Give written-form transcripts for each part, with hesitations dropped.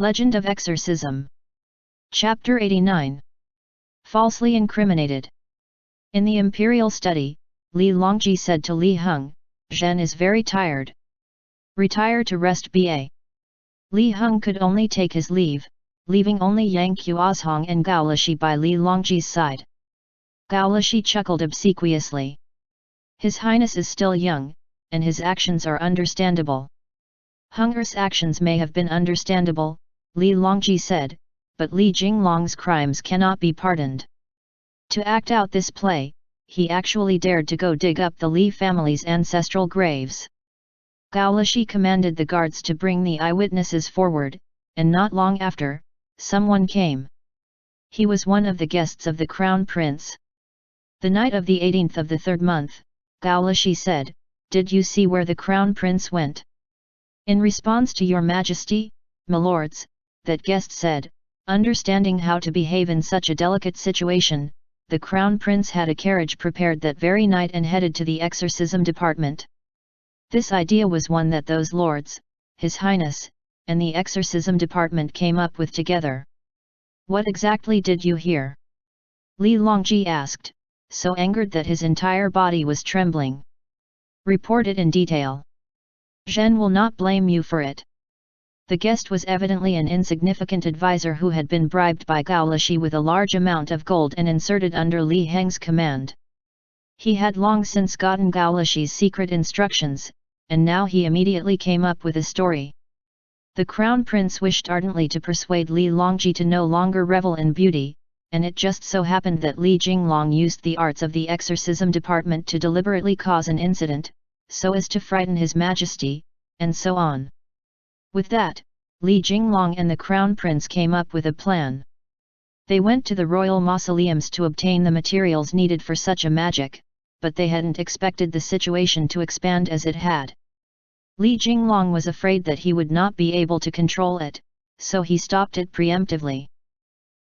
Legend of Exorcism. Chapter 89. Falsely incriminated. In the imperial study, Li Longji said to Li Heng, "Zhen is very tired. Retire to rest ba." Li Heng could only take his leave, leaving only Yang Qiuzhong and Gao Lishi by Li Longji's side. Gao Lishi chuckled obsequiously. His Highness is still young, and his actions are understandable. Henger's actions may have been understandable, Li Longji said, but Li Jinglong's crimes cannot be pardoned. To act out this play, he actually dared to go dig up the Li family's ancestral graves. Gao Lishi commanded the guards to bring the eyewitnesses forward, and not long after, someone came. He was one of the guests of the Crown Prince. The night of the 18th of the 3rd month, Gao Lishi said, "Did you see where the Crown Prince went?" "In response to your Majesty, milords," that guest said, understanding how to behave in such a delicate situation. The Crown Prince had a carriage prepared that very night and headed to the exorcism department. This idea was one that those lords, His Highness, and the exorcism department came up with together. "What exactly did you hear?" Li Longji asked, so angered that his entire body was trembling. "Report it in detail. Zhen will not blame you for it." The guest was evidently an insignificant advisor who had been bribed by Gao Lishi with a large amount of gold and inserted under Li Heng's command. He had long since gotten Gao Lishi's secret instructions, and now he immediately came up with a story. The Crown Prince wished ardently to persuade Li Longji to no longer revel in beauty, and it just so happened that Li Jinglong used the arts of the exorcism department to deliberately cause an incident, so as to frighten His Majesty, and so on. With that, Li Jinglong and the Crown Prince came up with a plan. They went to the royal mausoleums to obtain the materials needed for such a magic, but they hadn't expected the situation to expand as it had. Li Jinglong was afraid that he would not be able to control it, so he stopped it preemptively.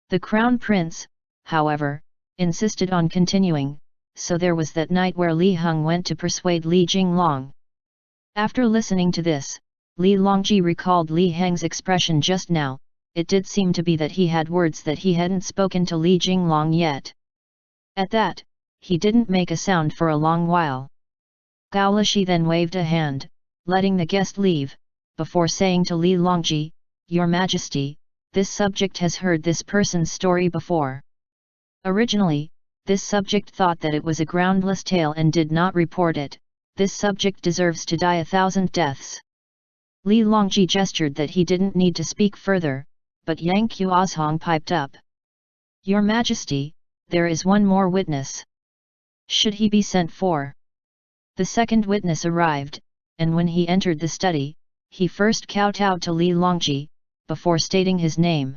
The Crown Prince, however, insisted on continuing, so there was that night where Li Heng went to persuade Li Jinglong. After listening to this, Li Longji recalled Li Heng's expression just now. It did seem to be that he had words that he hadn't spoken to Li Jinglong yet. At that, he didn't make a sound for a long while. Gao Lishi then waved a hand, letting the guest leave, before saying to Li Longji, "Your Majesty, this subject has heard this person's story before. Originally, this subject thought that it was a groundless tale and did not report it. This subject deserves to die 1,000 deaths." Li Longji gestured that he didn't need to speak further, but Yang Qiuzhong piped up. "Your Majesty, there is one more witness. Should he be sent for?" The second witness arrived, and when he entered the study, he first kowtowed to Li Longji, before stating his name.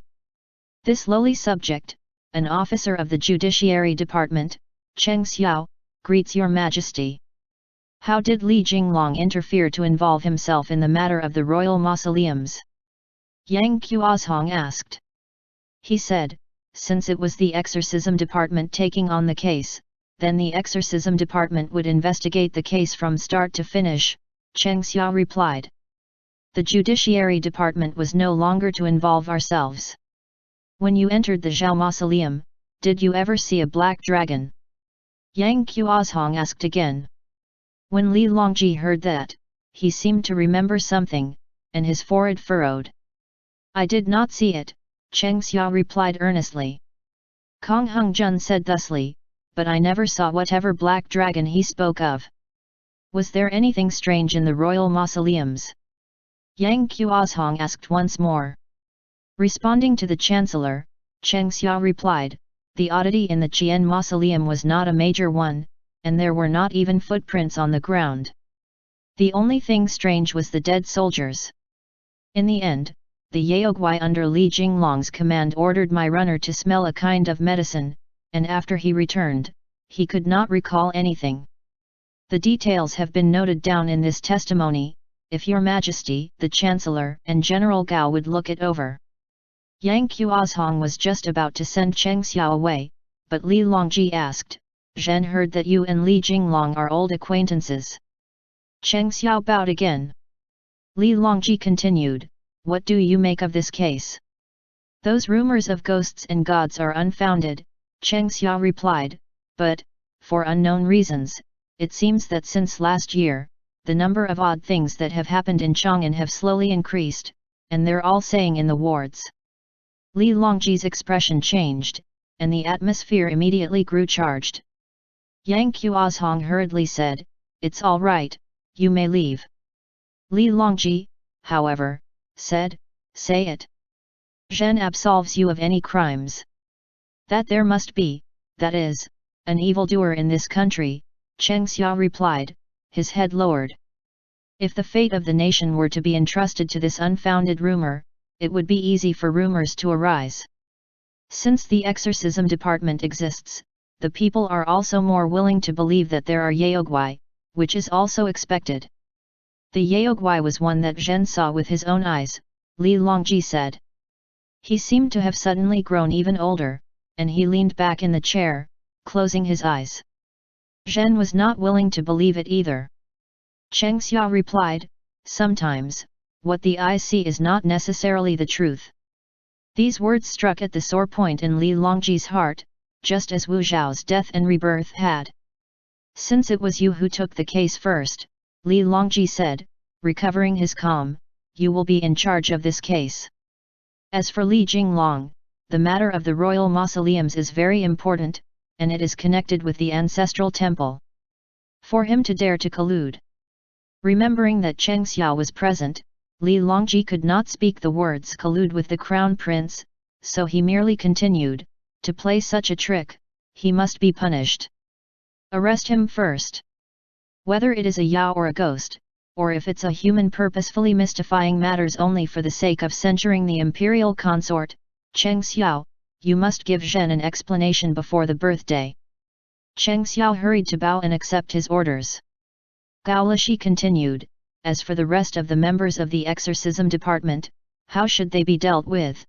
"This lowly subject, an officer of the Judiciary Department, Cheng Xiao, greets your Majesty." How did Li Jinglong interfere to involve himself in the matter of the royal mausoleums? Yang Qiuzhong asked. He said, since it was the exorcism department taking on the case, then the exorcism department would investigate the case from start to finish, Cheng Xiao replied. The judiciary department was no longer to involve ourselves. When you entered the Zhao mausoleum, did you ever see a black dragon? Yang Qiuzhong asked again. When Li Longji heard that, he seemed to remember something, and his forehead furrowed. I did not see it, Cheng Xiao replied earnestly. Kong Heng-jun said thusly, but I never saw whatever black dragon he spoke of. Was there anything strange in the royal mausoleums? Yang Qiuzhong asked once more. Responding to the chancellor, Cheng Xiao replied, the oddity in the Qian mausoleum was not a major one, and there were not even footprints on the ground. The only thing strange was the dead soldiers. In the end, the Yaogwai under Li Jinglong's command ordered my runner to smell a kind of medicine, and after he returned, he could not recall anything. The details have been noted down in this testimony, if your Majesty, the Chancellor and General Gao would look it over. Yang Qiuzhong was just about to send Cheng Xiao away, but Li Longji asked, Zhen heard that you and Li Jinglong are old acquaintances. Cheng Xiao bowed again. Li Longji continued, what do you make of this case? Those rumors of ghosts and gods are unfounded, Cheng Xiao replied, but, for unknown reasons, it seems that since last year, the number of odd things that have happened in Chang'an have slowly increased, and they're all saying in the wards. Li Longji's expression changed, and the atmosphere immediately grew charged. Yang Qiuzhong hurriedly said, "It's all right, you may leave." Li Longji, however, said, "Say it. Zhen absolves you of any crimes. That there must be, that is, an evildoer in this country," Cheng Xiao replied, his head lowered. If the fate of the nation were to be entrusted to this unfounded rumor, it would be easy for rumors to arise. Since the exorcism department exists, the people are also more willing to believe that there are yaoguai, which is also expected. The yaoguai was one that Zhen saw with his own eyes, Li Longji said. He seemed to have suddenly grown even older, and he leaned back in the chair, closing his eyes. Zhen was not willing to believe it either. Cheng Xiao replied, "Sometimes, what the eyes see is not necessarily the truth." These words struck at the sore point in Li Longji's heart, just as Wu Zhao's death and rebirth had. "Since it was you who took the case first," Li Longji said, recovering his calm, "you will be in charge of this case. As for Li Jinglong, the matter of the royal mausoleums is very important, and it is connected with the ancestral temple. For him to dare to collude." Remembering that Cheng Xiao was present, Li Longji could not speak the words collude with the crown prince, so he merely continued, "To play such a trick, he must be punished. Arrest him first. Whether it is a Yao or a ghost, or if it's a human purposefully mystifying matters only for the sake of censuring the imperial consort, Cheng Xiao, you must give Zhen an explanation before the birthday." Cheng Xiao hurried to bow and accept his orders. Gao Lishi continued, "As for the rest of the members of the exorcism department, how should they be dealt with?"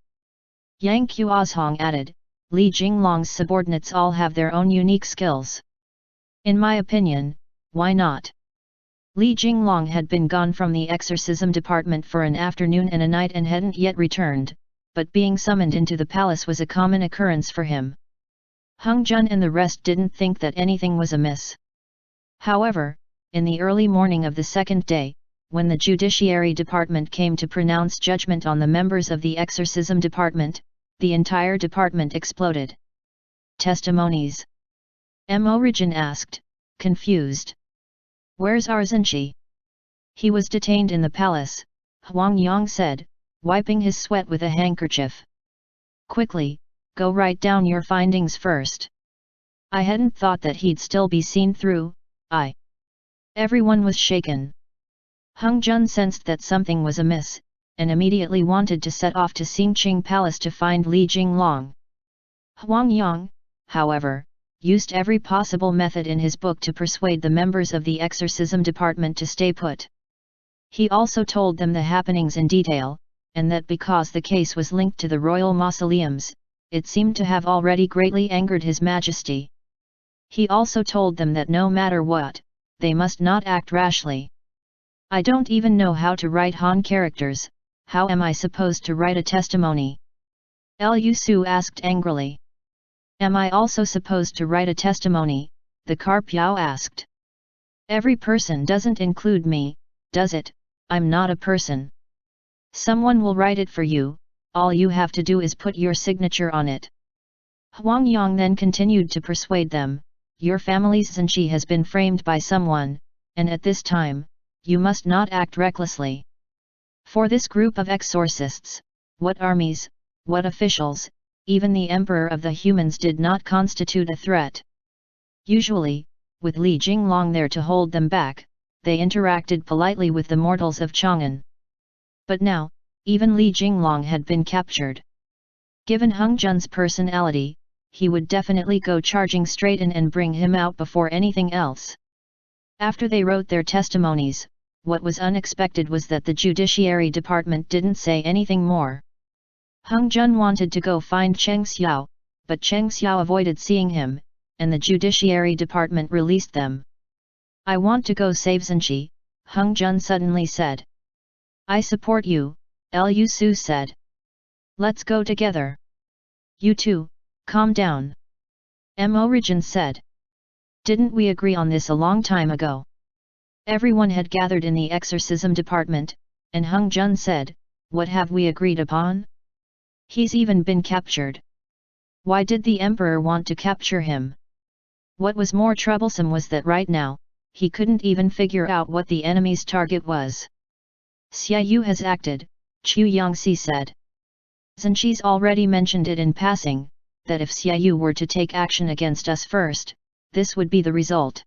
Yang Qiuzhong added, "Li Jinglong's subordinates all have their own unique skills. In my opinion, why not?" Li Jinglong had been gone from the exorcism department for an afternoon and a night and hadn't yet returned, but being summoned into the palace was a common occurrence for him. Hung Jun and the rest didn't think that anything was amiss. However, in the early morning of the second day, when the judiciary department came to pronounce judgment on the members of the exorcism department, the entire department exploded. "Testimonies?" Mo Rijin asked, confused. "Where's our Zhenqi?" "He was detained in the palace," Huang Yang said, wiping his sweat with a handkerchief. "Quickly, go write down your findings first. I hadn't thought that he'd still be seen through, Everyone was shaken. Hung Jun sensed that something was amiss, and immediately wanted to set off to Xingqing Palace to find Li Jinglong. Huang Yang, however, used every possible method in his book to persuade the members of the exorcism department to stay put. He also told them the happenings in detail, and that because the case was linked to the royal mausoleums, it seemed to have already greatly angered His Majesty. He also told them that no matter what, they must not act rashly. "I don't even know how to write Han characters, how am I supposed to write a testimony?" Lu Su asked angrily. "Am I also supposed to write a testimony?" the Carpiao asked. "Every person doesn't include me, does it? I'm not a person. Someone will write it for you, all you have to do is put your signature on it." Huang Yang then continued to persuade them, "Your family's Zhenqi has been framed by someone, and at this time, you must not act recklessly. For this group of exorcists, what armies, what officials, even the emperor of the humans did not constitute a threat. Usually, with Li Jinglong there to hold them back, they interacted politely with the mortals of Chang'an. But now, even Li Jinglong had been captured. Given Hung Jun's personality, he would definitely go charging straight in and bring him out before anything else." After they wrote their testimonies, what was unexpected was that the judiciary department didn't say anything more. Hung Jun wanted to go find Cheng Xiao, but Cheng Xiao avoided seeing him, and the judiciary department released them. "I want to go save Zhenqi," Hung Jun suddenly said. "I support you," Lu Su said. Let's go together. You two, calm down. Mo Rijin said. Didn't we agree on this a long time ago? Everyone had gathered in the exorcism department, and Hung Jun said, what have we agreed upon? He's even been captured. Why did the emperor want to capture him? What was more troublesome was that right now, he couldn't even figure out what the enemy's target was. Xia Yu has acted, Chu Yangxi said. Zhenqi's already mentioned it in passing, that if Xia Yu were to take action against us first, this would be the result.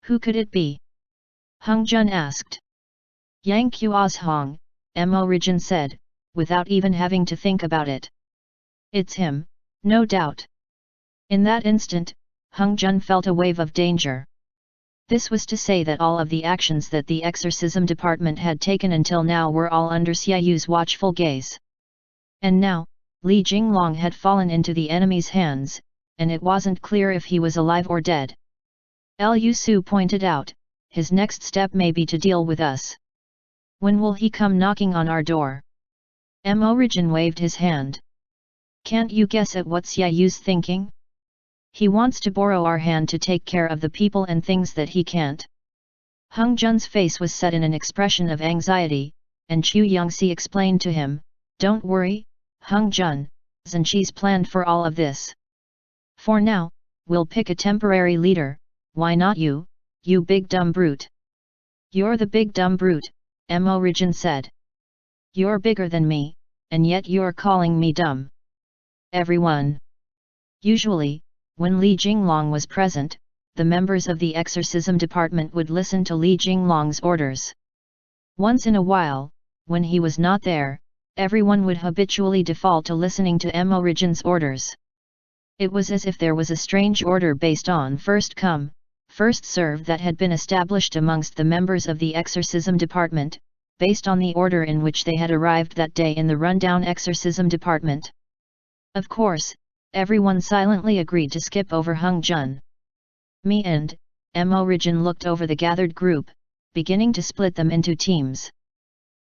Who could it be? Hung Jun asked. Yang Qiuzhong, Mo Rijin said, without even having to think about it. It's him, no doubt. In that instant, Hung Jun felt a wave of danger. This was to say that all of the actions that the exorcism department had taken until now were all under Xia Yu's watchful gaze. And now, Li Jinglong had fallen into the enemy's hands, and it wasn't clear if he was alive or dead. Lu Su pointed out, his next step may be to deal with us. When will he come knocking on our door? Mo Rijin waved his hand. Can't you guess at what Xia Yu's thinking? He wants to borrow our hand to take care of the people and things that he can't. Hung Jun's face was set in an expression of anxiety, and Chu Yangxi explained to him, don't worry, Hung Jun, Zhenqi's planned for all of this. For now, we'll pick a temporary leader, why not you, you big dumb brute? You're the big dumb brute, Mo Rijin said. You're bigger than me, and yet you're calling me dumb. Everyone. Usually, when Li Jinglong was present, the members of the exorcism department would listen to Li Jinglong's orders. Once in a while, when he was not there, everyone would habitually default to listening to Mo Rijin's orders. It was as if there was a strange order based on first come, first serve that had been established amongst the members of the exorcism department, based on the order in which they had arrived that day in the rundown exorcism department. Of course, everyone silently agreed to skip over Hung Jun. Me and Mo Rijin looked over the gathered group, beginning to split them into teams.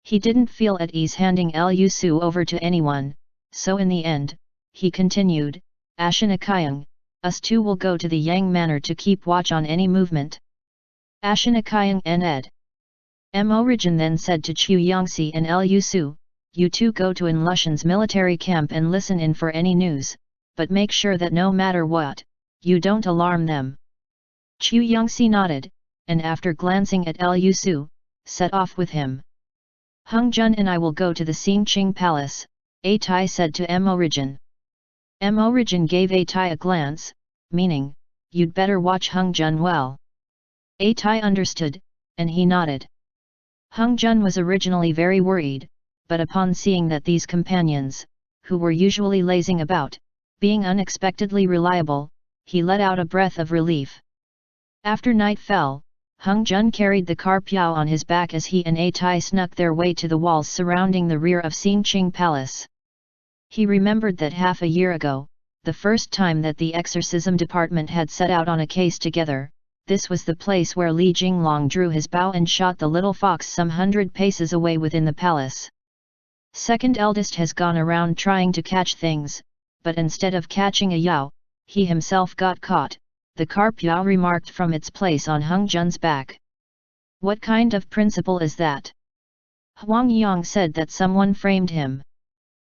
He didn't feel at ease handing Lu Su over to anyone, so in the end, he continued, Ashinakayang, us two will go to the Yang Manor to keep watch on any movement. Ashinakayang Ned. Mo Rijin then said to Chu Yangxi and Lu Su, you two go to In Lushan's military camp and listen in for any news, but make sure that no matter what, you don't alarm them. Chu Yangxi nodded, and after glancing at Lu Su, set off with him. Hung Jun and I will go to the Xingqing Palace, A Tai said to Mo Rijin. Mo Rijin gave A Tai a glance, meaning, you'd better watch Hung Jun well. A Tai understood, and he nodded. Hung Jun was originally very worried, but upon seeing that these companions, who were usually lazing about, being unexpectedly reliable, he let out a breath of relief. After night fell, Hung Jun carried the Karpiao on his back as he and A Tai snuck their way to the walls surrounding the rear of Xingqing Palace. He remembered that half a year ago, the first time that the exorcism department had set out on a case together, this was the place where Li Jinglong drew his bow and shot the little fox some 100 paces away within the palace. Second eldest has gone around trying to catch things, but instead of catching a Yao, he himself got caught, the Karpiao remarked from its place on Hung Jun's back. What kind of principle is that? Huang Yang said that someone framed him.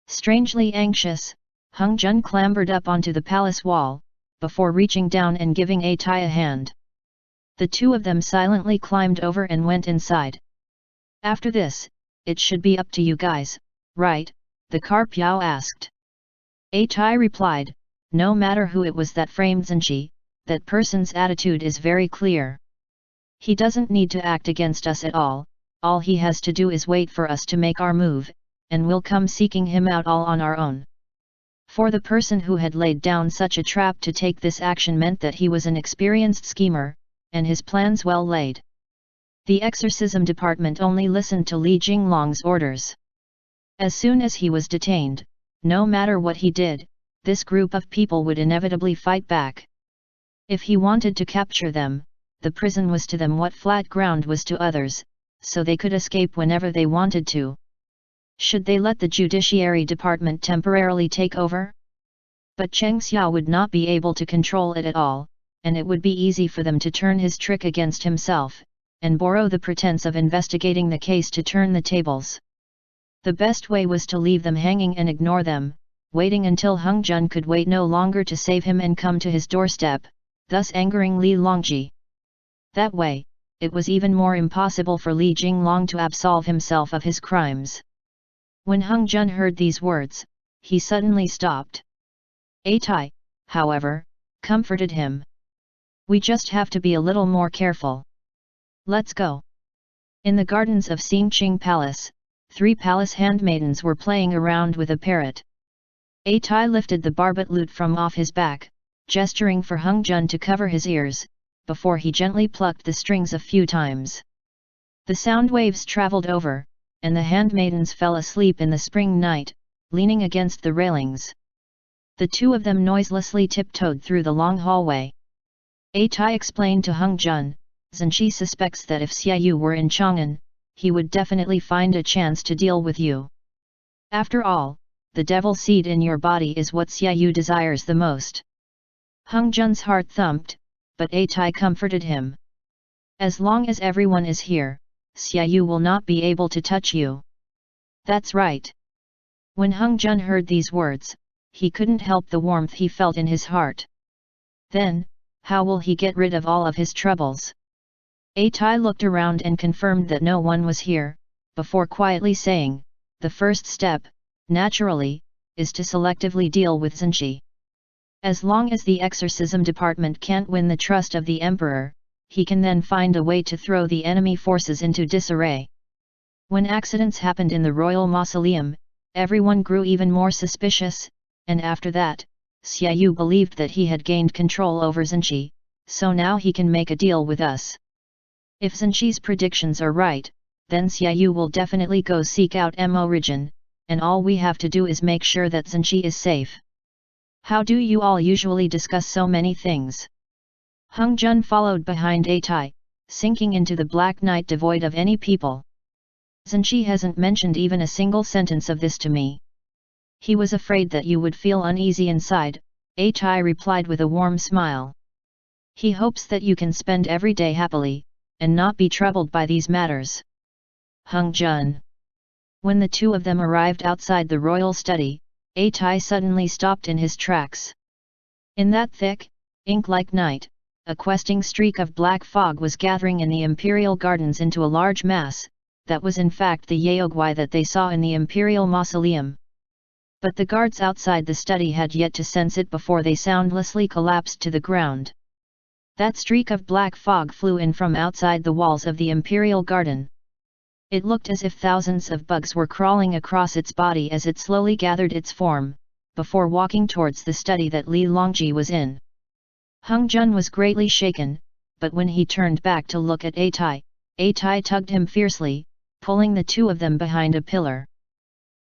Strangely anxious, Hung Jun clambered up onto the palace wall, before reaching down and giving A Tai a hand. The two of them silently climbed over and went inside. After this, it should be up to you guys, right? The Karpiao asked. A Tai replied, no matter who it was that framed Zhenqi, that person's attitude is very clear. He doesn't need to act against us at all he has to do is wait for us to make our move, and we'll come seeking him out all on our own. For the person who had laid down such a trap to take this action meant that he was an experienced schemer, and his plans well laid. The exorcism department only listened to Li Jinglong's orders. As soon as he was detained, no matter what he did, this group of people would inevitably fight back. If he wanted to capture them, the prison was to them what flat ground was to others, so they could escape whenever they wanted to. Should they let the judiciary department temporarily take over? But Cheng Xiao would not be able to control it at all, and it would be easy for them to turn his trick against himself, and borrow the pretense of investigating the case to turn the tables. The best way was to leave them hanging and ignore them, waiting until Hung Jun could wait no longer to save him and come to his doorstep, thus angering Li Longji. That way, it was even more impossible for Li Jinglong to absolve himself of his crimes. When Hung Jun heard these words, he suddenly stopped. Tai, however, comforted him. We just have to be a little more careful. Let's go. In the gardens of Xingqing Palace, 3 palace handmaidens were playing around with a parrot. Tai lifted the barbet lute from off his back, gesturing for Hung Jun to cover his ears, before he gently plucked the strings a few times. The sound waves traveled over, and the handmaidens fell asleep in the spring night, leaning against the railings. The 2 of them noiselessly tiptoed through the long hallway. Tai explained to Hung Jun, Zhenqi suspects that if Xiaoyu were in Chang'an, he would definitely find a chance to deal with you. After all, the devil seed in your body is what Xiaoyu desires the most. Hung Jun's heart thumped, but Tai comforted him. As long as everyone is here, Xiaoyu will not be able to touch you. That's right. When Hung Jun heard these words, he couldn't help the warmth he felt in his heart. Then, how will he get rid of all of his troubles? Tai looked around and confirmed that no one was here, before quietly saying, the first step, naturally, is to selectively deal with Zhenqi. As long as the exorcism department can't win the trust of the emperor, he can then find a way to throw the enemy forces into disarray. When accidents happened in the royal mausoleum, everyone grew even more suspicious, and after that, Xiaoyu believed that he had gained control over Zhenqi, so now he can make a deal with us. If Zhenqi's predictions are right, then Xiaoyu will definitely go seek out Mo region, and all we have to do is make sure that Zhenqi is safe. How do you all usually discuss so many things? Hung Jun followed behind Tai, sinking into the black night devoid of any people. Zhenqi hasn't mentioned even a single sentence of this to me. He was afraid that you would feel uneasy inside, Tai replied with a warm smile. He hopes that you can spend every day happily, and not be troubled by these matters. Hung Jun. When the 2 of them arrived outside the royal study, Tai suddenly stopped in his tracks. In that thick, ink-like night, a questing streak of black fog was gathering in the imperial gardens into a large mass, that was in fact the Yaogwai that they saw in the imperial mausoleum. But the guards outside the study had yet to sense it before they soundlessly collapsed to the ground. That streak of black fog flew in from outside the walls of the imperial garden. It looked as if thousands of bugs were crawling across its body as it slowly gathered its form, before walking towards the study that Li Longji was in. Hung Jun was greatly shaken, but when he turned back to look at Tai tugged him fiercely, pulling the 2 of them behind a pillar.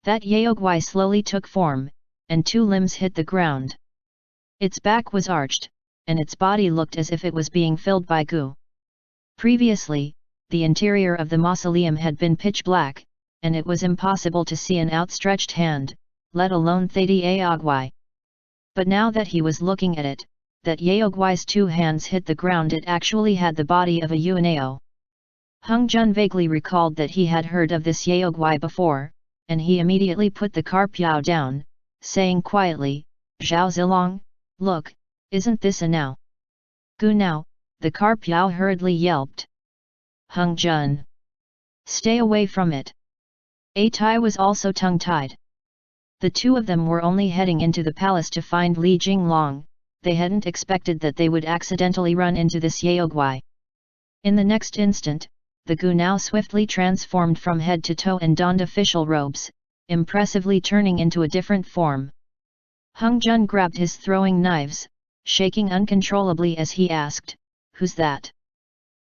That Yaogwai slowly took form, and 2 limbs hit the ground. Its back was arched, and its body looked as if it was being filled by goo. Previously, the interior of the mausoleum had been pitch black, and it was impossible to see an outstretched hand, let alone the Yaogwai. But now that he was looking at it, that Yaogwai's 2 hands hit the ground, it actually had the body of a Yuanao. Hung Jun vaguely recalled that he had heard of this Yaogwai before, and he immediately put the Carpiao down, saying quietly, Zhao Zilong, look, isn't this a Nao? Gu Nao, the Carpiao hurriedly yelped. Hung Jun. Stay away from it. Tai was also tongue-tied. The 2 of them were only heading into the palace to find Li Jinglong, they hadn't expected that they would accidentally run into this Yaogwai. In the next instant, the Gu Nao swiftly transformed from head to toe and donned official robes, impressively turning into a different form. Hung Jun grabbed his throwing knives, shaking uncontrollably as he asked, Who's that?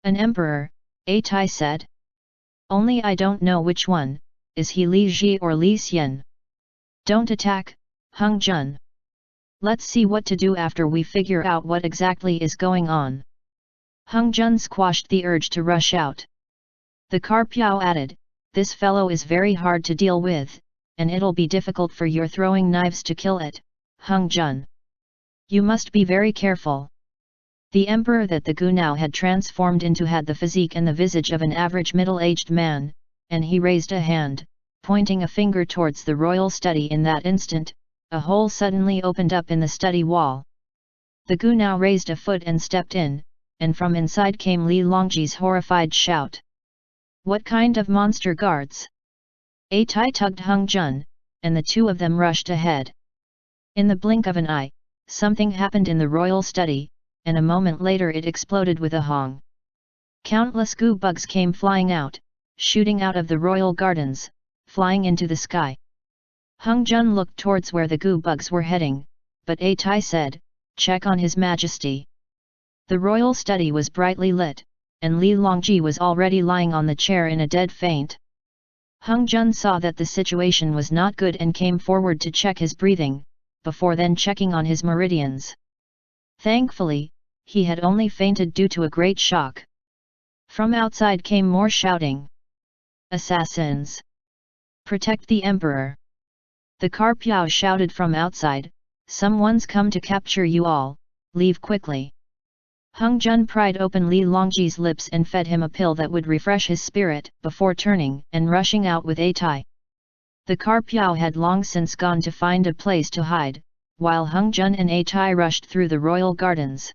An emperor, Tai said. Only I don't know which one, is he Li Ji or Li Xian? Don't attack, Hung Jun. Let's see what to do after we figure out what exactly is going on. Hung Jun squashed the urge to rush out. The Carpiao added, This fellow is very hard to deal with, and it'll be difficult for your throwing knives to kill it, Hung Jun. You must be very careful. The emperor that the Gu now had transformed into had the physique and the visage of an average middle-aged man, and he raised a hand, pointing a finger towards the royal study. In that instant, a hole suddenly opened up in the study wall. The Gu now raised a foot and stepped in, and from inside came Li Longji's horrified shout. What kind of monster guards? A Tai tugged Hung Jun, and the two of them rushed ahead. In the blink of an eye, something happened in the royal study, and a moment later it exploded with a hong. Countless goo bugs came flying out, shooting out of the royal gardens, flying into the sky. Hung Jun looked towards where the goo bugs were heading, but A Tai said, "Check on His Majesty." The royal study was brightly lit, and Li Longji was already lying on the chair in a dead faint. Hung Jun saw that the situation was not good and came forward to check his breathing, before then checking on his meridians. Thankfully, he had only fainted due to a great shock. From outside came more shouting. "Assassins! Protect the emperor!" The Carpiao shouted from outside, "Someone's come to capture you all, leave quickly." Hung Jun pried open Li Longji's lips and fed him a pill that would refresh his spirit, before turning and rushing out with A Tai. The Carpiao had long since gone to find a place to hide, while Hung Jun and A Tai rushed through the royal gardens.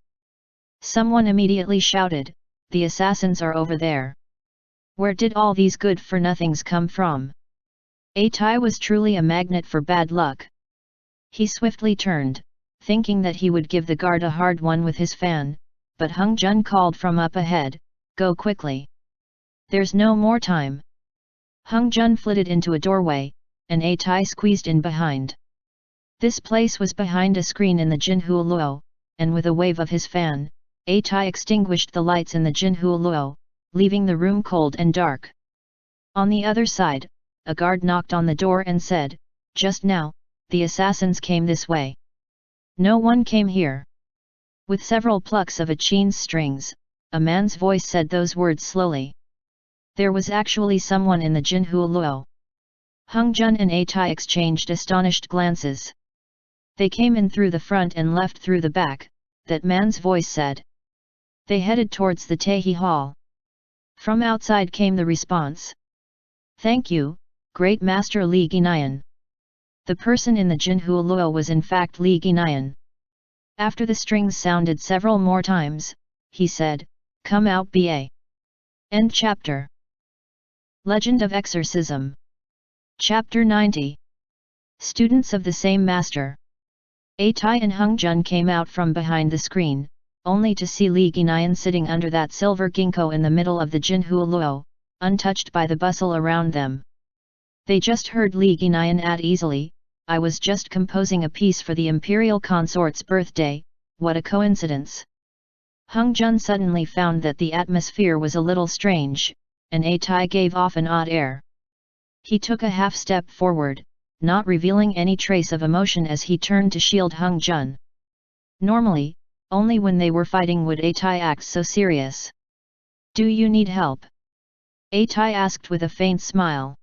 Someone immediately shouted, "The assassins are over there." Where did all these good-for-nothings come from? A Tai was truly a magnet for bad luck. He swiftly turned, thinking that he would give the guard a hard one with his fan, but Hung Jun called from up ahead, "Go quickly. There's no more time." Hung Jun flitted into a doorway, and A Tai squeezed in behind. This place was behind a screen in the Jinhu Luo, and with a wave of his fan, A Tai extinguished the lights in the Jinhu Luo, leaving the room cold and dark. On the other side, a guard knocked on the door and said, "Just now, the assassins came this way." "No one came here." With several plucks of a chain's strings, a man's voice said those words slowly. There was actually someone in the Jinhu Luo. Hung Jun and A Tai exchanged astonished glances. "They came in through the front and left through the back," that man's voice said. They headed towards the Tahi Hall. From outside came the response. "Thank you, Great Master Li Guinayan." The person in the Jinhu Luo was in fact Li Guinayan. After the strings sounded several more times, he said, "Come out ba." End chapter. Legend of Exorcism. Chapter 90. Students of the same master. A Tai and Hung Jun came out from behind the screen, only to see Li Guinayan sitting under that silver ginkgo in the middle of the Jinhu Luo, untouched by the bustle around them. They just heard Li Guinayan add easily, "I was just composing a piece for the imperial consort's birthday, what a coincidence." Hung Jun suddenly found that the atmosphere was a little strange, and A Tai gave off an odd air. He took a half step forward, not revealing any trace of emotion as he turned to shield Hung Jun. Normally, only when they were fighting would A Tai act so serious. "Do you need help?" A Tai asked with a faint smile.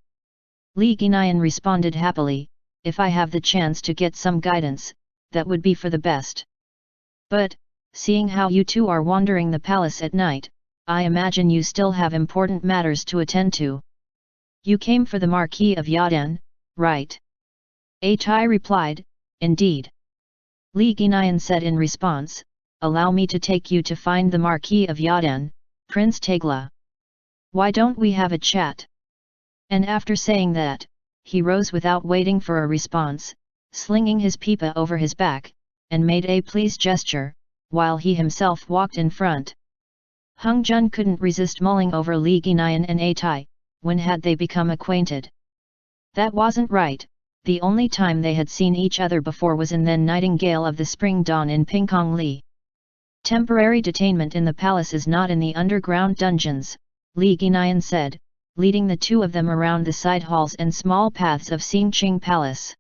Li Guinayan responded happily, "If I have the chance to get some guidance, that would be for the best. But, seeing how you two are wandering the palace at night, I imagine you still have important matters to attend to. You came for the Marquis of Yadan, right?" A Tai replied, "Indeed." Li Guinayan said in response, "Allow me to take you to find the Marquis of Yadan, Prince Tegla. Why don't we have a chat?" And after saying that, he rose without waiting for a response, slinging his pipa over his back, and made a please gesture, while he himself walked in front. Hung Jun couldn't resist mulling over Li Guinayan and A Tai. When had they become acquainted? That wasn't right. The only time they had seen each other before was in then Nightingale of the Spring Dawn in Pingkong Li. Temporary detainment in the palace is not in the underground dungeons, Li Guinayan said, leading the two of them around the side halls and small paths of Xingqing Palace.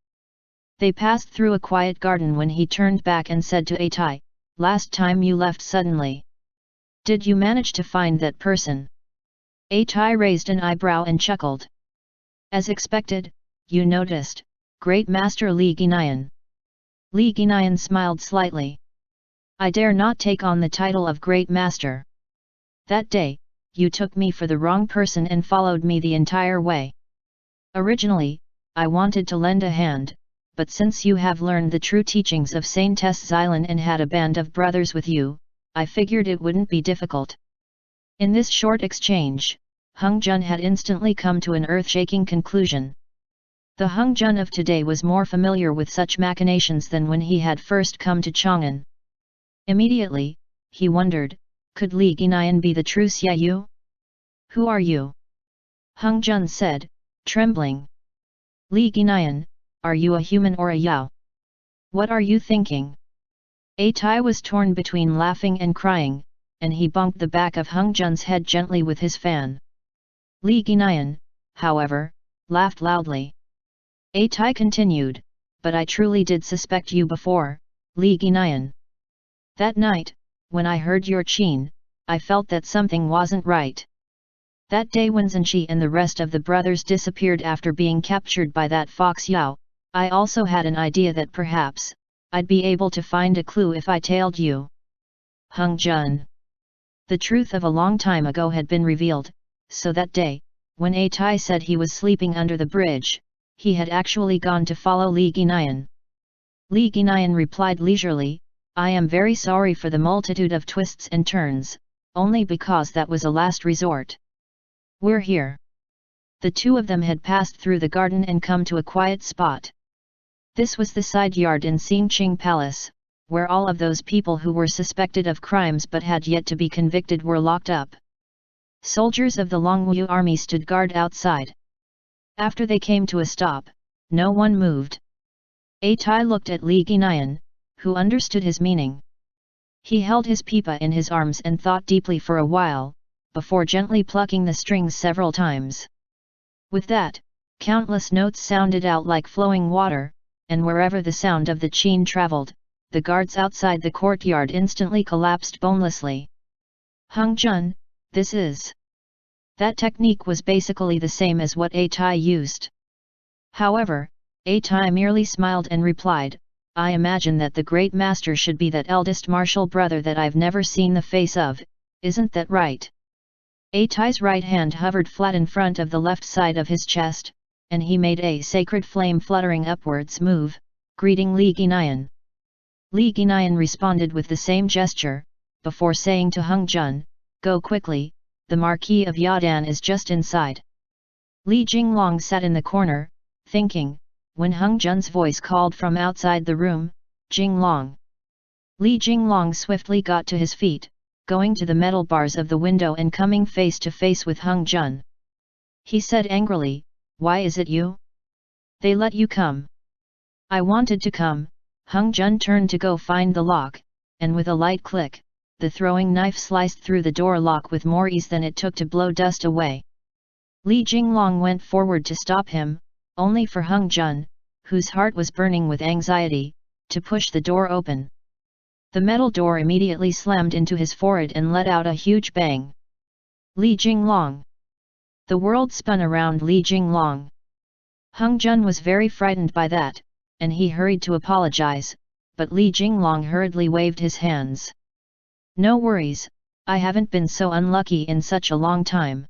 They passed through a quiet garden when he turned back and said to A Tai, "Last time you left suddenly. Did you manage to find that person?" A Tai raised an eyebrow and chuckled. As expected, you noticed, Great Master Li Guinan. Li Guinan smiled slightly. I dare not take on the title of Great Master. That day, you took me for the wrong person and followed me the entire way. Originally, I wanted to lend a hand, but since you have learned the true teachings of Saint Xylan and had a band of brothers with you, I figured it wouldn't be difficult. In this short exchange, Hung Jun had instantly come to an earth-shaking conclusion. The Hung Jun of today was more familiar with such machinations than when he had first come to Chang'an. Immediately, he wondered, could Li Guinan be the true Xiaoyu? Who are you? Hung Jun said, trembling. Li Guinan, are you a human or a Yao? What are you thinking? A Tai was torn between laughing and crying, and he bumped the back of Hung Jun's head gently with his fan. Li Guinan, however, laughed loudly. A Tai continued, but I truly did suspect you before, Li Guinan. That night, when I heard your chin, I felt that something wasn't right. That day when Zhenqi and the rest of the brothers disappeared after being captured by that fox Yao, I also had an idea that perhaps, I'd be able to find a clue if I tailed you. Hung Jun. The truth of a long time ago had been revealed, so that day, when A Tai said he was sleeping under the bridge, he had actually gone to follow Li Guinan. Li Guinan replied leisurely, I am very sorry for the multitude of twists and turns, only because that was a last resort. We're here. The two of them had passed through the garden and come to a quiet spot. This was the side yard in Xingqing Palace, where all of those people who were suspected of crimes but had yet to be convicted were locked up. Soldiers of the Longwu army stood guard outside. After they came to a stop, no one moved. A Tai looked at Li Guinan, who understood his meaning. He held his pipa in his arms and thought deeply for a while, before gently plucking the strings several times. With that, countless notes sounded out like flowing water, and wherever the sound of the chin traveled, the guards outside the courtyard instantly collapsed bonelessly. Hung Jun, this is... That technique was basically the same as what A Tai used. However, A Tai merely smiled and replied, I imagine that the great master should be that eldest martial brother that I've never seen the face of, isn't that right? A Tai's right hand hovered flat in front of the left side of his chest, and he made a sacred flame fluttering upwards move, greeting Li Guinan. Li Guinan responded with the same gesture, before saying to Hung Jun, go quickly, the Marquis of Yadan is just inside. Li Jinglong sat in the corner, thinking, when Hung Jun's voice called from outside the room, Jinglong. Li Jinglong swiftly got to his feet, going to the metal bars of the window and coming face to face with Hung Jun. He said angrily, why is it you? They let you come. I wanted to come. Hung Jun turned to go find the lock, and with a light click, the throwing knife sliced through the door lock with more ease than it took to blow dust away. Li Jinglong went forward to stop him, only for Hung Jun, whose heart was burning with anxiety, to push the door open. The metal door immediately slammed into his forehead and let out a huge bang. Li Jinglong. The world spun around Li Jinglong. Hung Jun was very frightened by that, and he hurried to apologize, but Li Jinglong hurriedly waved his hands. No worries, I haven't been so unlucky in such a long time.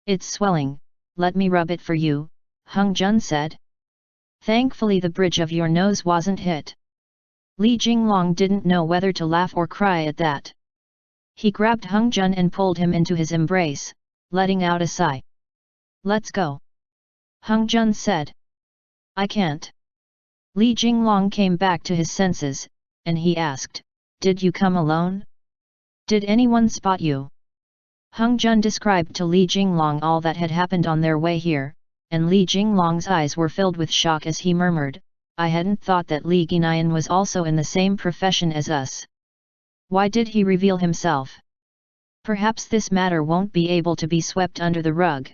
It's swelling, let me rub it for you, Hung Jun said. Thankfully the bridge of your nose wasn't hit. Li Jinglong didn't know whether to laugh or cry at that. He grabbed Hung Jun and pulled him into his embrace, letting out a sigh. Let's go. Hung Jun said. I can't. Li Jinglong came back to his senses, and he asked, did you come alone? Did anyone spot you? Hung Jun described to Li Jinglong all that had happened on their way here, and Li Jinglong's eyes were filled with shock as he murmured, I hadn't thought that Li Guinan was also in the same profession as us. Why did he reveal himself? Perhaps this matter won't be able to be swept under the rug.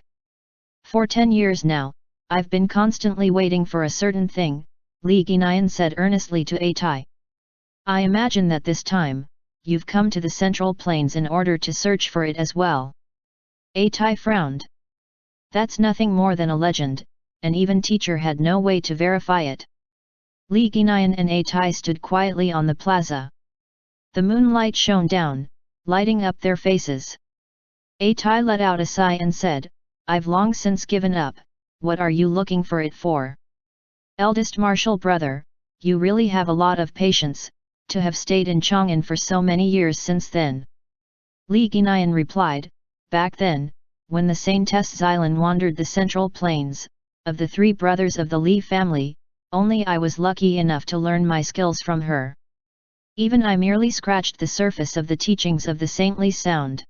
For 10 years now, I've been constantly waiting for a certain thing, Li Guinan said earnestly to A Tai. I imagine that this time, you've come to the Central Plains in order to search for it as well. A Tai frowned. That's nothing more than a legend, and even teacher had no way to verify it. Li Guiyan and A Tai stood quietly on the plaza. The moonlight shone down, lighting up their faces. A Tai let out a sigh and said, "I've long since given up, what are you looking for it for? Eldest martial brother, you really have a lot of patience, to have stayed in Chang'an for so many years since then." Li Guiyan replied, "Back then, when the Saintess Xilan wandered the central plains, of the three brothers of the Li family, only I was lucky enough to learn my skills from her. Even I merely scratched the surface of the teachings of the saintly sound.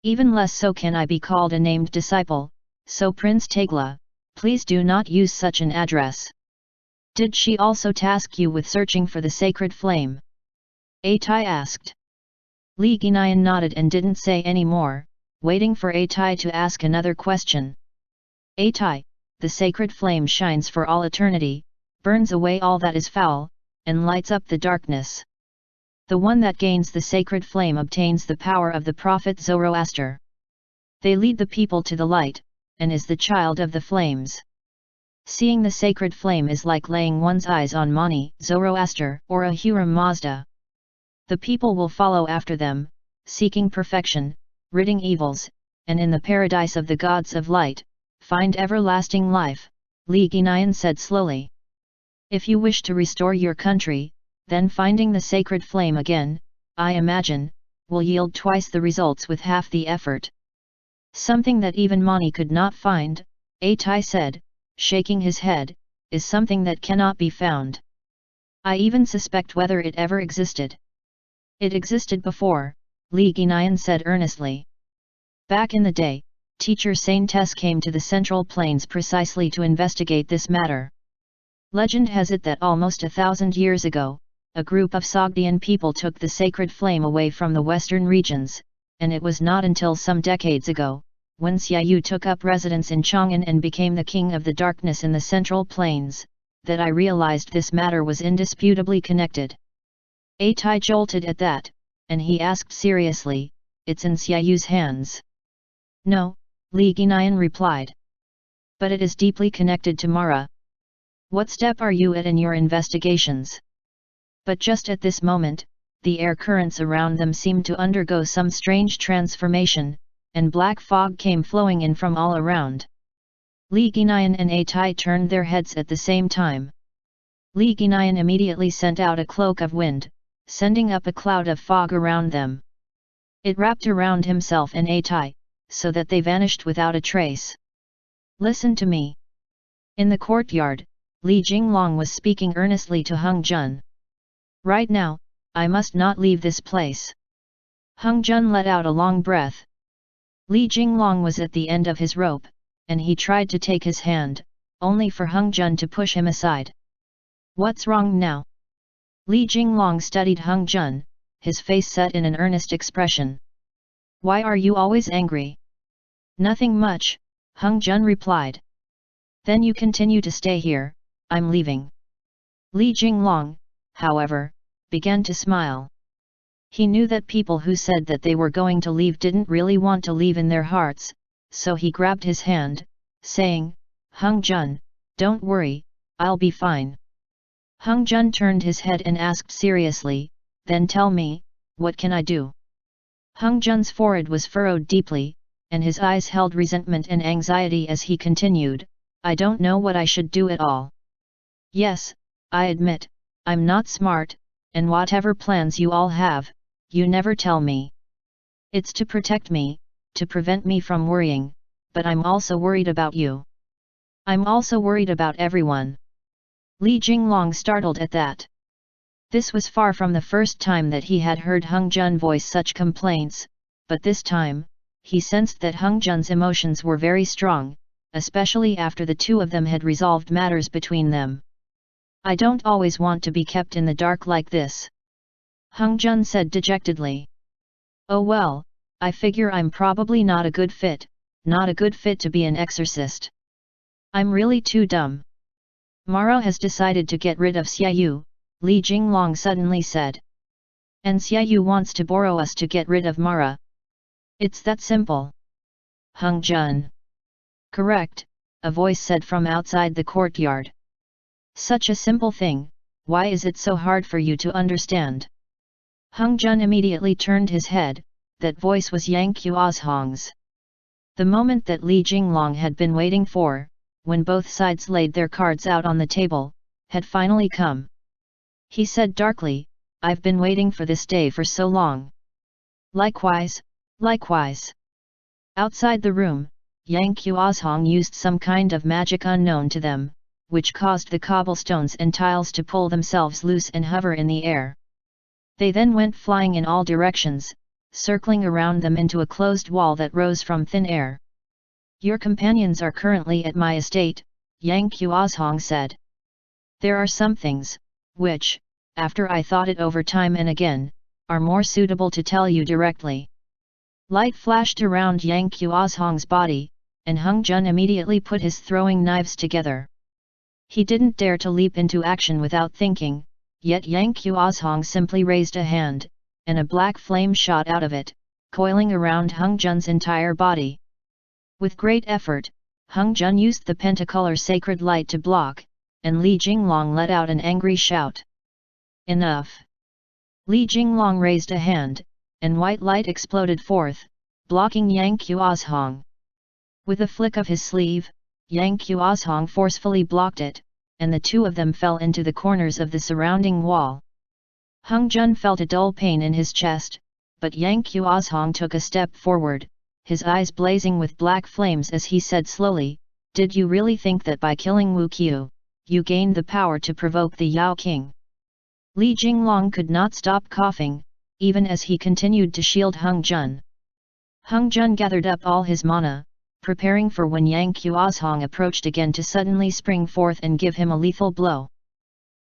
Even less so can I be called a named disciple, so Prince Tegla, please do not use such an address." "Did she also task you with searching for the sacred flame?" A Tai asked. Li Guiyan nodded and didn't say any more, waiting for A Tai to ask another question. "A Tai, the sacred flame shines for all eternity, burns away all that is foul, and lights up the darkness. The one that gains the sacred flame obtains the power of the prophet Zoroaster. They lead the people to the light, and is the child of the flames. Seeing the sacred flame is like laying one's eyes on Mani, Zoroaster, or Ahura Mazda. The people will follow after them, seeking perfection, ridding evils, and in the paradise of the gods of light, find everlasting life," Li Guiyan said slowly. "If you wish to restore your country, then finding the sacred flame again, I imagine, will yield twice the results with half the effort." "Something that even Mani could not find," A Tai said, shaking his head, "is something that cannot be found. I even suspect whether it ever existed." "It existed before," Li Guiyan said earnestly. "Back in the day, teacher Saintess came to the Central Plains precisely to investigate this matter. Legend has it that almost 1,000 years ago, a group of Sogdian people took the sacred flame away from the western regions, and it was not until some decades ago, when Xiaoyu took up residence in Chang'an and became the king of the darkness in the Central Plains, that I realized this matter was indisputably connected." A Tai jolted at that, and he asked seriously, "It's in Xiaoyu's hands?" "No," Li Guiyan replied. "But it is deeply connected to Mara. What step are you at in your investigations?" But just at this moment, the air currents around them seemed to undergo some strange transformation, and black fog came flowing in from all around. Li Guiyan and A Tai turned their heads at the same time. Li Guiyan immediately sent out a cloak of wind, sending up a cloud of fog around them. It wrapped around himself and A Tai, so that they vanished without a trace. "Listen to me." In the courtyard, Li Jinglong was speaking earnestly to Hung Jun. "Right now, I must not leave this place." Hung Jun let out a long breath. Li Jinglong was at the end of his rope, and he tried to take his hand, only for Hung Jun to push him aside. "What's wrong now?" Li Jinglong studied Hung Jun, his face set in an earnest expression. "Why are you always angry?" "Nothing much," Hung Jun replied. "Then you continue to stay here, I'm leaving." Li Jinglong, however, began to smile. He knew that people who said that they were going to leave didn't really want to leave in their hearts, so he grabbed his hand, saying, "Hung Jun, don't worry, I'll be fine." Hung Jun turned his head and asked seriously, "Then tell me, what can I do?" Hung Jun's forehead was furrowed deeply, and his eyes held resentment and anxiety as he continued, "I don't know what I should do at all. Yes, I admit, I'm not smart, and whatever plans you all have, you never tell me. It's to protect me, to prevent me from worrying, but I'm also worried about you. I'm also worried about everyone." Li Jinglong startled at that. This was far from the first time that he had heard Hung Jun voice such complaints, but this time, he sensed that Hung Jun's emotions were very strong, especially after the two of them had resolved matters between them. "I don't always want to be kept in the dark like this," Hung Jun said dejectedly. "Oh well, I figure I'm probably not a good fit to be an exorcist. I'm really too dumb." "Mara has decided to get rid of Xiaoyu," Li Jinglong suddenly said. "And Xiaoyu wants to borrow us to get rid of Mara. It's that simple." "Hung Jun. Correct, a voice said from outside the courtyard. Such a simple thing, why is it so hard for you to understand? Hung Jun immediately turned his head, that voice was Yang Qiuzhong's. The moment that Li Jinglong had been waiting for, when both sides laid their cards out on the table, had finally come. He said darkly, I've been waiting for this day for so long. Likewise, likewise. Outside the room, Yang Qiuzhong used some kind of magic unknown to them, which caused the cobblestones and tiles to pull themselves loose and hover in the air. They then went flying in all directions, circling around them into a closed wall that rose from thin air. Your companions are currently at my estate, Yang Qiuzhong said. There are some things, which, after I thought it over time and again, are more suitable to tell you directly. Light flashed around Yang Qiuzhong's body, and Hung Jun immediately put his throwing knives together. He didn't dare to leap into action without thinking, yet Yang Qiuzhong simply raised a hand, and a black flame shot out of it, coiling around Hung Jun's entire body. With great effort, Hung Jun used the pentacolor sacred light to block, and Li Jinglong let out an angry shout. Enough! Li Jinglong raised a hand, and white light exploded forth, blocking Yang Qiuzhong. With a flick of his sleeve, Yang Qiuzhong forcefully blocked it, and the two of them fell into the corners of the surrounding wall. Hung Jun felt a dull pain in his chest, but Yang Qiuzhong took a step forward, his eyes blazing with black flames as he said slowly, Did you really think that by killing Wu Qiu, you gained the power to provoke the Yao King? Li Jinglong could not stop coughing, even as he continued to shield Hung Jun. Hung Jun gathered up all his mana, preparing for when Yang Qiuzhong approached again to suddenly spring forth and give him a lethal blow.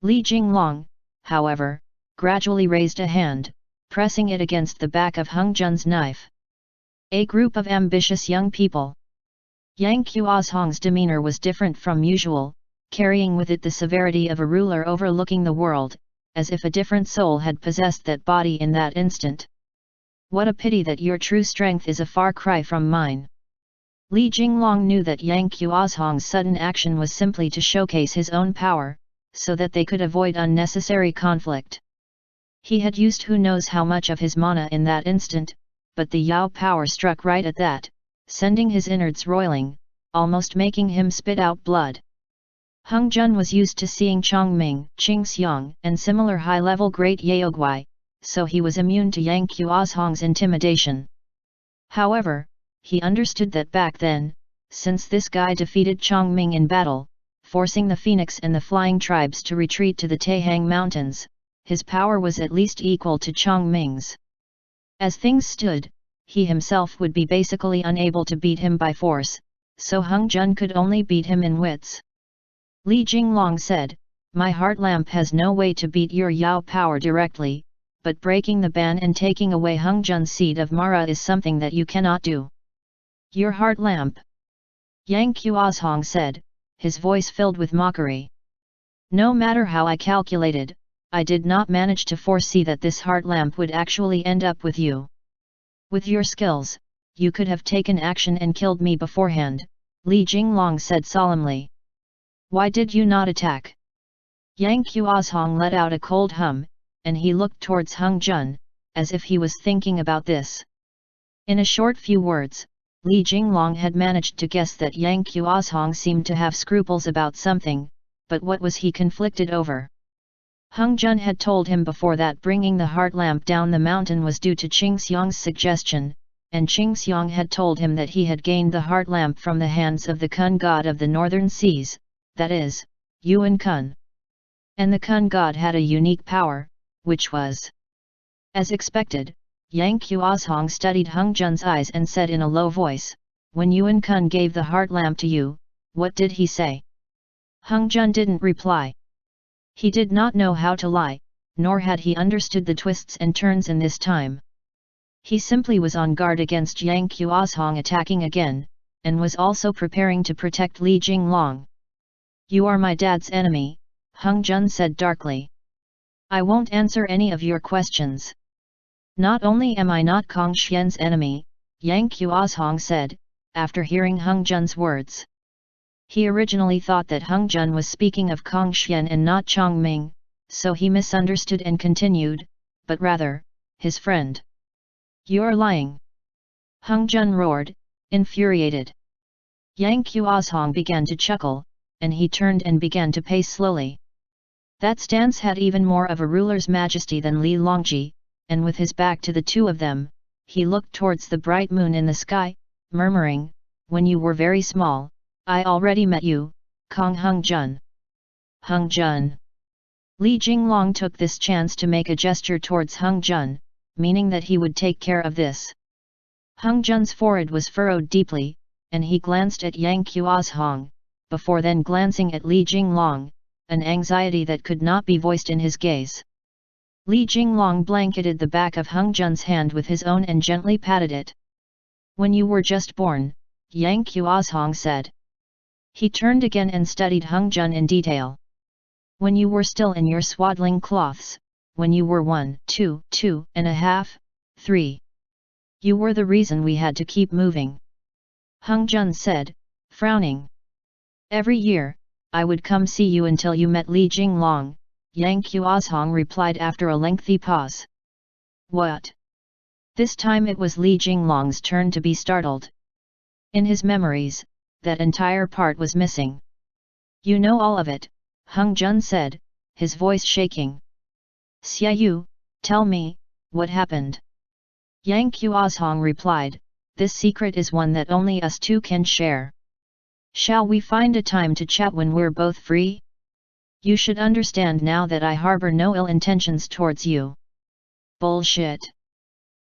Li Jinglong, however, gradually raised a hand, pressing it against the back of Hung Jun's knife. A group of ambitious young people. Yang Qiuzhong's demeanor was different from usual, carrying with it the severity of a ruler overlooking the world, as if a different soul had possessed that body in that instant. What a pity that your true strength is a far cry from mine. Li Jinglong knew that Yang Qiuzhong's sudden action was simply to showcase his own power, so that they could avoid unnecessary conflict. He had used who knows how much of his mana in that instant, but the Yao power struck right at that, sending his innards roiling, almost making him spit out blood. Hung Jun was used to seeing Chongming, Qingxiang, and similar high-level great Yaoguai, so he was immune to Yang Qiuzhong's intimidation. However, he understood that back then, since this guy defeated Chongming in battle, forcing the Phoenix and the Flying Tribes to retreat to the Taihang Mountains, his power was at least equal to Chongming's. As things stood, he himself would be basically unable to beat him by force, so Hung Jun could only beat him in wits. Li Jinglong said, My heart lamp has no way to beat your Yao power directly, but breaking the ban and taking away Hung Jun's seed of Mara is something that you cannot do. Your heart lamp? Yang Qiuzhong said, his voice filled with mockery. No matter how I calculated, I did not manage to foresee that this heart lamp would actually end up with you. With your skills, you could have taken action and killed me beforehand, Li Jinglong said solemnly. Why did you not attack? Yang Qiuzhong let out a cold hum, and he looked towards Hung Jun, as if he was thinking about this. In a short few words, Li Jinglong had managed to guess that Yang Qiuzhong seemed to have scruples about something, but what was he conflicted over? Hung Jun had told him before that bringing the heart lamp down the mountain was due to Qingxiang's suggestion, and Qingxiang had told him that he had gained the heart lamp from the hands of the Kun god of the northern seas, that is, Yuan Kun. And the Kun god had a unique power, which was. As expected, Yang Qiuzhong studied Hung Jun's eyes and said in a low voice, When Yuan Kun gave the heart lamp to you, what did he say? Hung Jun didn't reply. He did not know how to lie, nor had he understood the twists and turns in this time. He simply was on guard against Yang Qiuzhong attacking again, and was also preparing to protect Li Jinglong. You are my dad's enemy, Hung Jun said darkly. I won't answer any of your questions. Not only am I not Kong Xian's enemy, Yang Qiuzhong said, after hearing Hung Jun's words. He originally thought that Hung Jun was speaking of Kong Xian and not Chong Ming, so he misunderstood and continued, but rather, his friend. You're lying! Hung Jun roared, infuriated. Yang Qiuzhong began to chuckle, and he turned and began to pace slowly. That stance had even more of a ruler's majesty than Li Longji, and with his back to the two of them, he looked towards the bright moon in the sky, murmuring, "When you were very small, I already met you, Kong Hung Jun." Hung Jun. Li Jinglong took this chance to make a gesture towards Hung Jun, meaning that he would take care of this. Hung Jun's forehead was furrowed deeply, and he glanced at Yang Qiuzhong, before then glancing at Li Jinglong, an anxiety that could not be voiced in his gaze. Li Jinglong blanketed the back of Hung Jun's hand with his own and gently patted it. "When you were just born," Yang Qiuzhong said. He turned again and studied Hung Jun in detail. "When you were still in your swaddling cloths, when you were 1, 2, 2.5, 3. You were the reason we had to keep moving." Hung Jun said, frowning. "Every year, I would come see you until you met Li Jinglong," Yang Qiuzhong replied after a lengthy pause. "What?" This time it was Li Jinglong's turn to be startled. In his memories, that entire part was missing. "You know all of it," Hung Jun said, his voice shaking. "Xiaoyu, tell me, what happened?" Yang Qiuzhong replied, "This secret is one that only us two can share. Shall we find a time to chat when we're both free? You should understand now that I harbor no ill intentions towards you." Bullshit!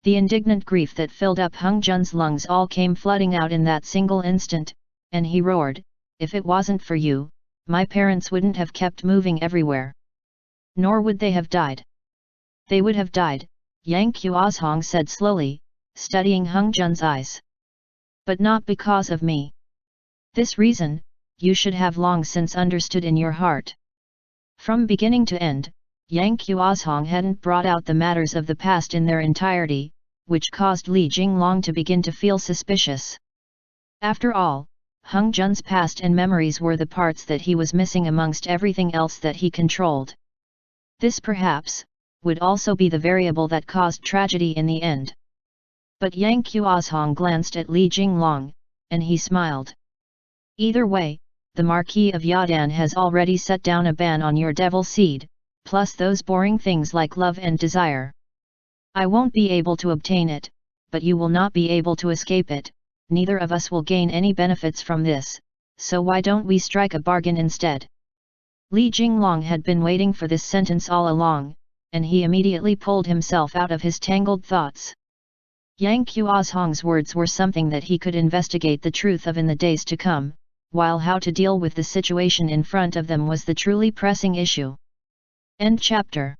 The indignant grief that filled up Hung Jun's lungs all came flooding out in that single instant, and he roared, "If it wasn't for you, my parents wouldn't have kept moving everywhere. Nor would they have died." "They would have died," Yang Qiuzhong said slowly, studying Hung Jun's eyes. "But not because of me. This reason, you should have long since understood in your heart." From beginning to end, Yang Qiuzhong hadn't brought out the matters of the past in their entirety, which caused Li Jinglong to begin to feel suspicious. After all, Hung Jun's past and memories were the parts that he was missing amongst everything else that he controlled. This perhaps, would also be the variable that caused tragedy in the end. But Yang Qiuzhong glanced at Li Jinglong, and he smiled. "Either way, the Marquis of Yadan has already set down a ban on your devil seed, plus those boring things like love and desire. I won't be able to obtain it, but you will not be able to escape it. Neither of us will gain any benefits from this, so why don't we strike a bargain instead?" Li Jinglong had been waiting for this sentence all along, and he immediately pulled himself out of his tangled thoughts. Yang Qiuzhong's words were something that he could investigate the truth of in the days to come, while how to deal with the situation in front of them was the truly pressing issue. End chapter.